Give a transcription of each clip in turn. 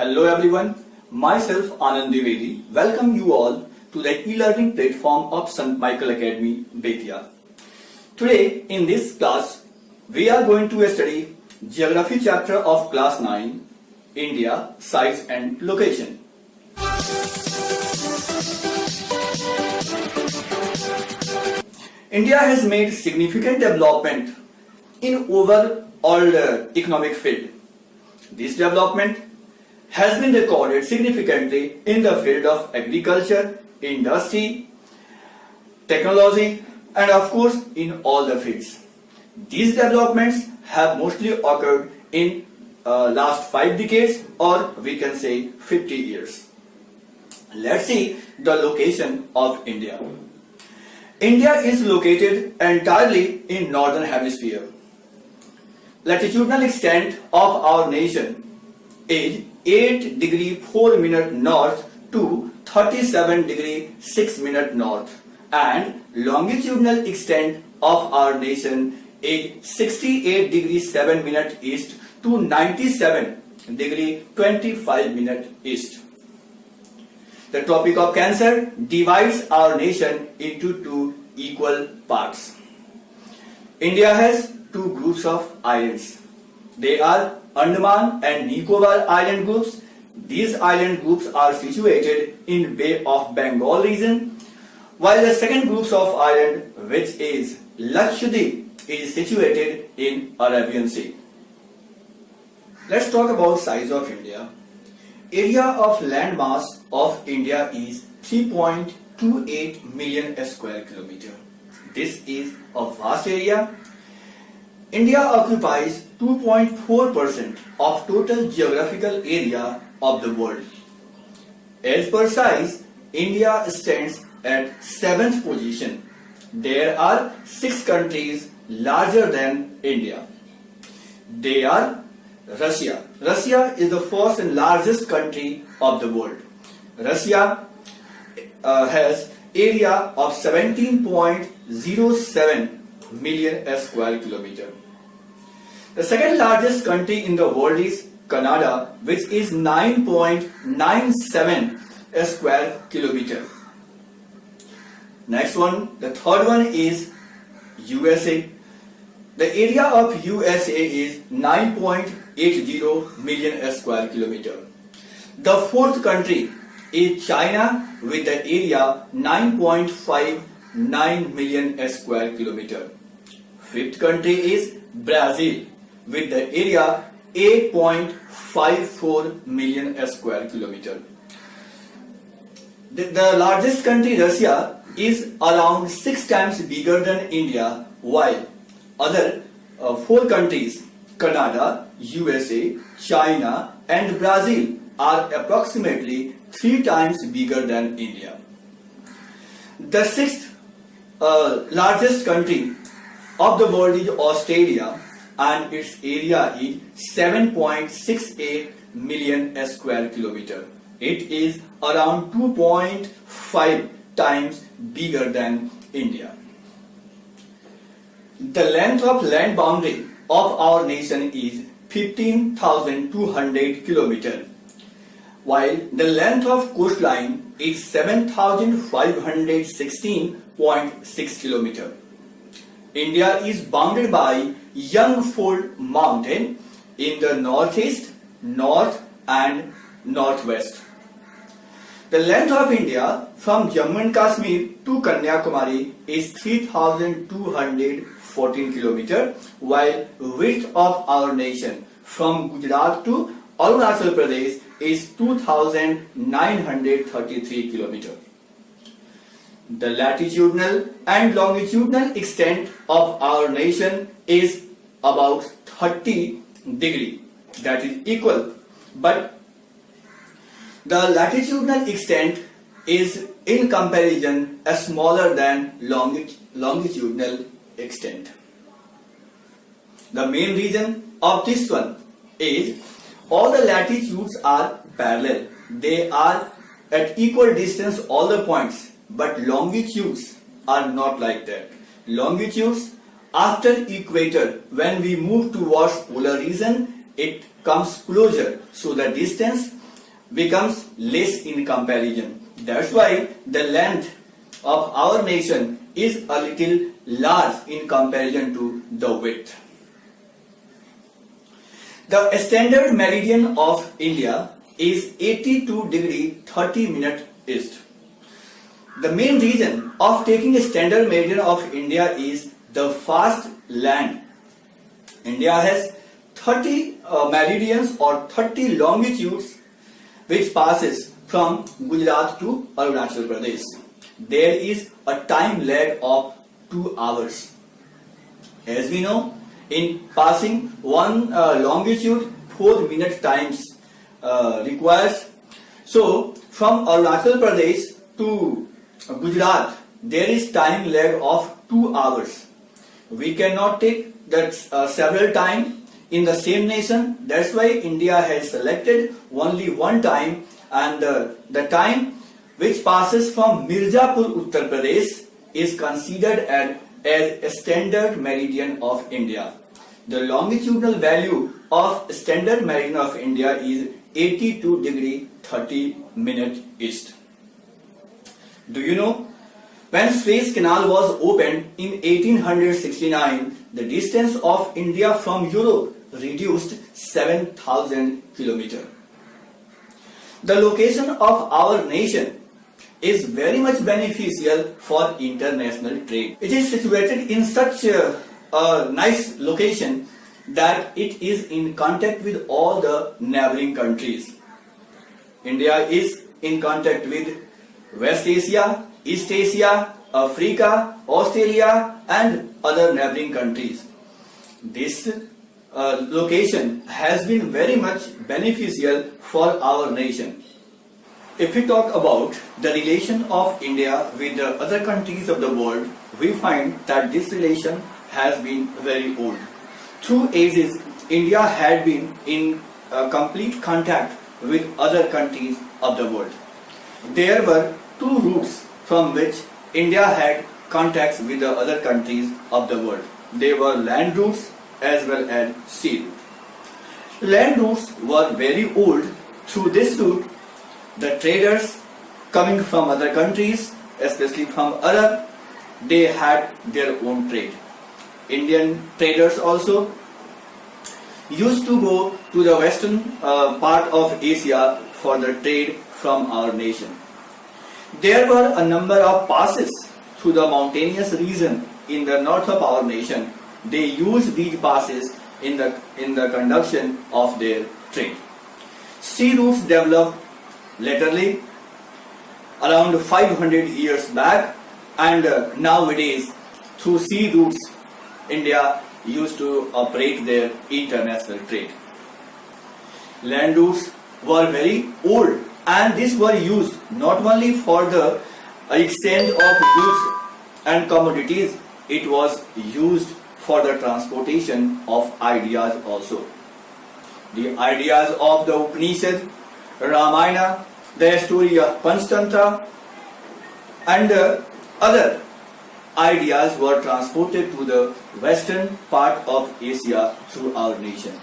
Hello everyone, myself Anand Dwivedi welcome you all to the e-learning platform of St. Michael Academy, Bettiah. Today in this class, we are going to study Geography chapter of class 9, India, Size and Location. India has made significant development in overall economic field. This development has been recorded significantly in the field of agriculture, industry, technology, and of course in all the fields. These developments have mostly occurred in last 5 decades, or we can say 50 years. Let's see the location of India. India is located entirely in northern hemisphere. Latitudinal extent of our nation is 8 degree 4 minute north to 37 degree 6 minute north, and longitudinal extent of our nation is 68 degree 7 minute east to 97 degree 25 minute east. The Tropic of Cancer divides our nation into 2 equal parts. India has 2 groups of islands. They are Andaman and Nicobar island groups. These island groups are situated in Bay of Bengal region, while the second group of island, which is Lakshadweep, is situated in Arabian Sea. Let's talk about size of India. Area of land mass of India is 3.28 million square kilometer. This is a vast area. India occupies 2.4% of total geographical area of the world. As per size, India stands at 7th position. There are 6 countries larger than India. They are Russia. Russia is the first and largest country of the world. Russia has area of 17.07 million square kilometer. The second largest country in the world is Canada, which is 9.97 square kilometer. Next one, the third one is USA. The area of USA is 9.80 million square kilometer. The fourth country is China with the area 9.59 million square kilometer. Fifth country is Brazil with the area 8.54 million square kilometer. The largest country, Russia, is around 6 times bigger than India, while other 4 countries, Canada, USA, China and Brazil, are approximately 3 times bigger than India. The 6th largest country of the world is Australia, and its area is 7.68 million square kilometer. It is around 2.5 times bigger than India. The length of land boundary of our nation is 15,200 km, while the length of coastline is 7,516.6 km. India is bounded by Yangfold Mountain in the northeast, north and northwest. The length of India from Jammu and Kashmir to Kanyakumari is 3,214 km, while width of our nation from Gujarat to Arunachal Pradesh is 2,933 km. The latitudinal and longitudinal extent of our nation is about 30 degree, that is equal, but the latitudinal extent is in comparison smaller than longitudinal extent. The main reason of this one is all the latitudes are parallel. They are at equal distance all the points, but longitudes are not like that. Longitudes after equator, when we move towards polar region, it comes closer. So the distance becomes less in comparison. That's why the length of our nation is a little large in comparison to the width. The standard meridian of India is 82 degree 30 minute east. The main reason of taking a standard meridian of India is the vast land. India has 30 meridians or 30 longitudes which passes from Gujarat to Arunachal Pradesh. There is a time lag of 2 hours. As we know, in passing one longitude, 4 minute times requires. So, from Arunachal Pradesh to Gujarat, there is time lag of 2 hours. We cannot take that several time in the same nation. That's why India has selected only one time, and the time which passes from Mirzapur, Uttar Pradesh is considered as a standard meridian of India. The longitudinal value of standard meridian of India is 82 degree 30 minute east. Do you know, when Suez Canal was opened in 1869, the distance of India from Europe reduced 7,000 kilometers. The location of our nation is very much beneficial for international trade. It is situated in such a nice location that it is in contact with all the neighboring countries. India is in contact with West Asia, East Asia, Africa, Australia and other neighboring countries. This location has been very much beneficial for our nation. If we talk about the relation of India with the other countries of the world, we find that this relation has been very old. Through ages, India had been in complete contact with other countries of the world. There were two routes from which India had contacts with the other countries of the world. They were land routes as well as sea route. Land routes were very old. Through this route, the traders coming from other countries, especially from Arab, they had their own trade. Indian traders also used to go to the western part of Asia for the trade from our nation. There were a number of passes through the mountainous region in the north of our nation. They used these passes in the conduction of their trade. Sea routes developed laterally around 500 years back, and nowadays through sea routes India used to operate their international trade. Land routes were very old, and these were used not only for the exchange of goods and commodities, it was used for the transportation of ideas also. The ideas of the Upanishad, Ramayana, the story of Panchtantra and other ideas were transported to the western part of Asia through our nation.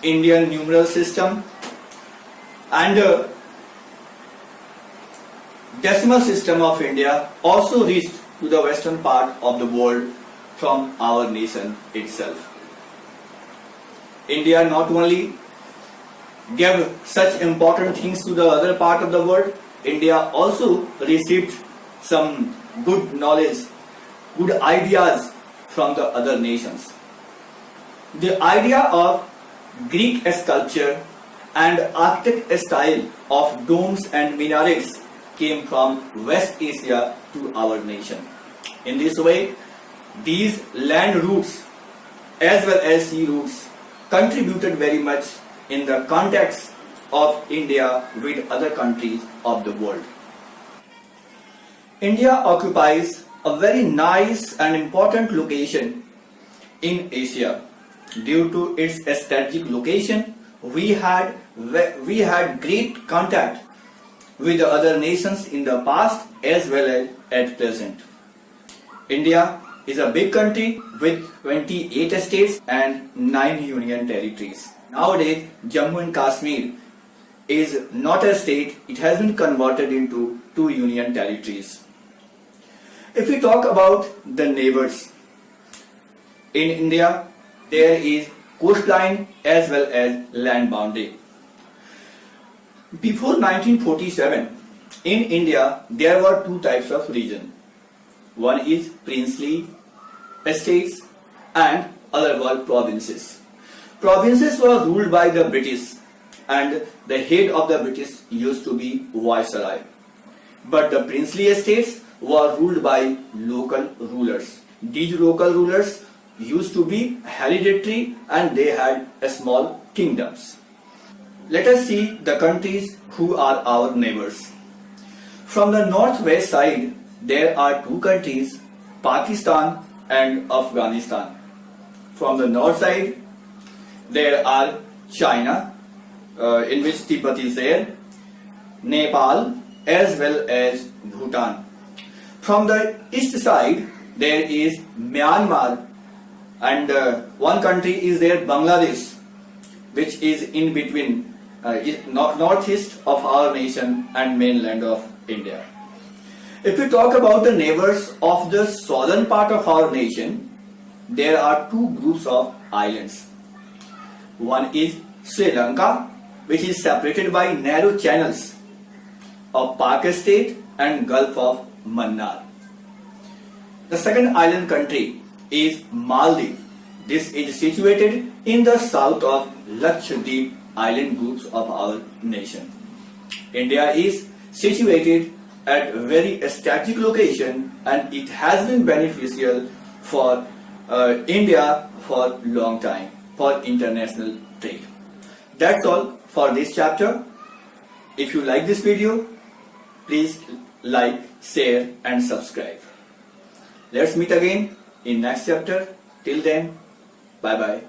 Indian numeral system and decimal system of India also reached to the western part of the world from our nation itself. India not only gave such important things to the other part of the world, India also received some good knowledge, good ideas from the other nations. The idea of Greek sculpture and architect style of domes and minarets came from West Asia to our nation. In this way, these land routes as well as sea routes contributed very much in the context of India with other countries of the world. India occupies a very nice and important location in Asia. Due to its strategic location, we had great contact with the other nations in the past as well as at present. India is a big country with 28 states and 9 union territories. Nowadays, Jammu and Kashmir is not a state, it has been converted into two union territories. If we talk about the neighbors, in India there is coastline as well as land boundary. Before 1947, in India there were two types of region. One is princely estates and other were provinces. Provinces were ruled by the British and the head of the British used to be Viceroy. But the princely estates were ruled by local rulers. These local rulers used to be hereditary and they had small kingdoms. Let us see the countries who are our neighbors. From the northwest side, there are two countries, Pakistan and Afghanistan. From the north side, there are China, in which Tibet is there, Nepal, as well as Bhutan. From the east side, there is Myanmar, and one country is there, Bangladesh, which is in between, northeast of our nation and mainland of India. If we talk about the neighbors of the southern part of our nation, there are two groups of islands. One is Sri Lanka, which is separated by narrow channels of Pak State and Gulf of Mannar. The second island country is Maldives. This is situated in the south of Lakshadweep island groups of our nation. India is situated at a very strategic location and it has been beneficial for India for long time for international trade. That's all for this chapter. If you like this video, please like, share and subscribe. Let's meet again in next chapter. Till then, bye bye.